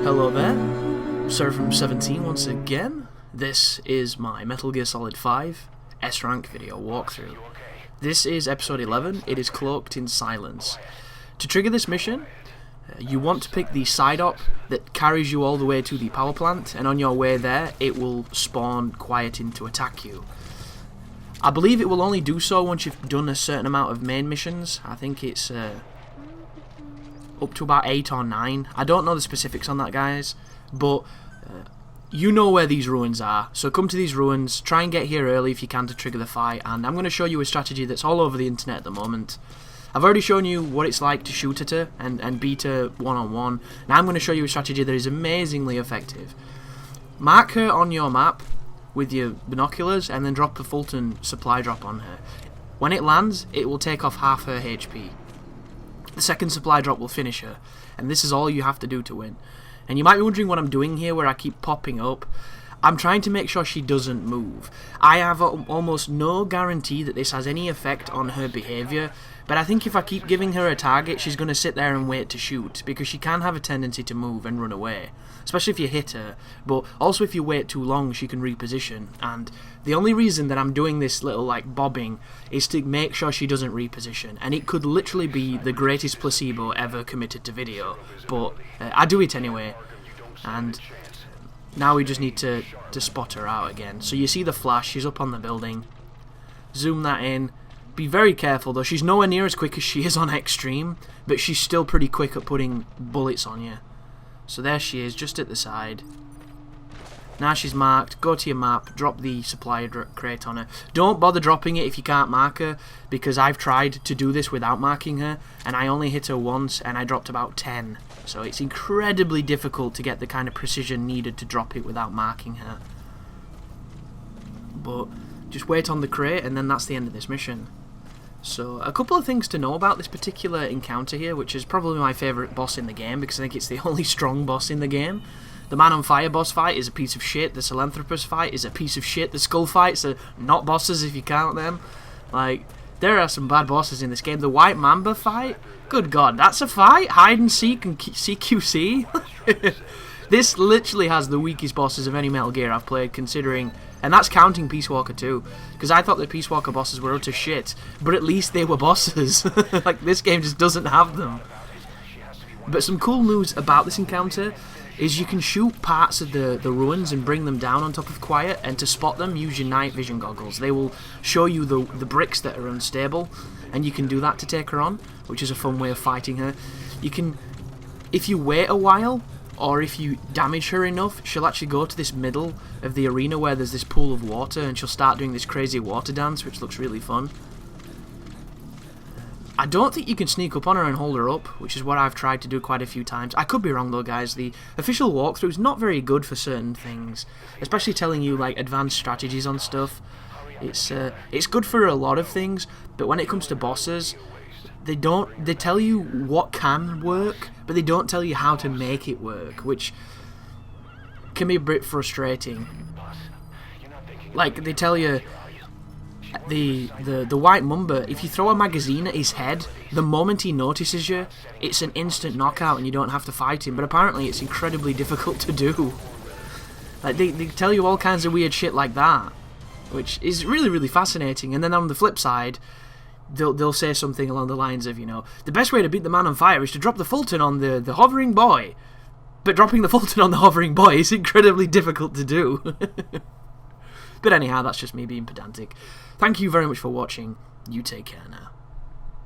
Hello there, Seraph17 once again. This is my Metal Gear Solid 5 S-Rank video walkthrough. This is episode 11, it is Cloaked in Silence. To trigger this mission, you want to pick the side op that carries you all the way to the power plant, and on your way there it will spawn Quiet in to attack you. I believe it will only do so once you've done a certain amount of main missions. I think it's up to about 8 or 9. I don't know the specifics on that, guys, but you know where these ruins are, so come to these ruins, try and get here early if you can to trigger the fight, and I'm going to show you a strategy that's all over the internet at the moment. I've already shown you what it's like to shoot at her and beat her one-on-one. Now I'm going to show you a strategy that is amazingly effective. Mark her on your map with your binoculars and then drop a Fulton supply drop on her. When it lands, it will take off half her HP. The second supply drop will finish her, and this is all you have to do to win. And you might be wondering what I'm doing here, where I keep popping up. I'm trying to make sure she doesn't move. I have almost no guarantee that this has any effect on her behaviour, but I think if I keep giving her a target, she's going to sit there and wait to shoot, because she can have a tendency to move and run away, especially if you hit her, but also if you wait too long she can reposition. And the only reason that I'm doing this little bobbing is to make sure she doesn't reposition, and it could literally be the greatest placebo ever committed to video, but I do it anyway. And now we just need to spot her out again. So you see the flash, she's up on the building. Zoom that in. Be very careful though, she's nowhere near as quick as she is on Extreme, but she's still pretty quick at putting bullets on you. So there she is, just at the side. Now she's marked, go to your map, drop the supply crate on her. Don't bother dropping it if you can't mark her, because I've tried to do this without marking her, and I only hit her once, and I dropped about 10. So it's incredibly difficult to get the kind of precision needed to drop it without marking her. But just wait on the crate, and then that's the end of this mission. So a couple of things to know about this particular encounter here, which is probably my favourite boss in the game, because I think it's the only strong boss in the game. The Man on Fire boss fight is a piece of shit, the Philanthropist fight is a piece of shit, the Skull fights are not bosses if you count them. Like, there are some bad bosses in this game. The White Mamba fight? Good god, that's a fight? Hide and seek and CQC? This literally has the weakest bosses of any Metal Gear I've played, considering, and that's counting Peace Walker too, because I thought the Peace Walker bosses were utter shit, but at least they were bosses. Like, this game just doesn't have them. But some cool news about this encounter is you can shoot parts of the ruins and bring them down on top of Quiet, and to spot them, use your night vision goggles. They will show you the bricks that are unstable, and you can do that to take her on, which is a fun way of fighting her. You can, if you wait a while, or if you damage her enough, she'll actually go to this middle of the arena where there's this pool of water, and she'll start doing this crazy water dance, which looks really fun. I don't think you can sneak up on her and hold her up, which is what I've tried to do quite a few times. I could be wrong though, guys. The official walkthrough is not very good for certain things, especially telling you like advanced strategies on stuff. It's good for a lot of things, but when it comes to bosses, they tell you what can work, but they don't tell you how to make it work, which can be a bit frustrating. Like, they tell you the White Mamba, if you throw a magazine at his head, the moment he notices you, it's an instant knockout and you don't have to fight him, but apparently it's incredibly difficult to do. Like, they tell you all kinds of weird shit like that, which is really, really fascinating. And then on the flip side, they'll say something along the lines of, you know, the best way to beat the Man on Fire is to drop the Fulton on the hovering boy. But dropping the Fulton on the hovering boy is incredibly difficult to do. But anyhow, that's just me being pedantic. Thank you very much for watching. You take care now.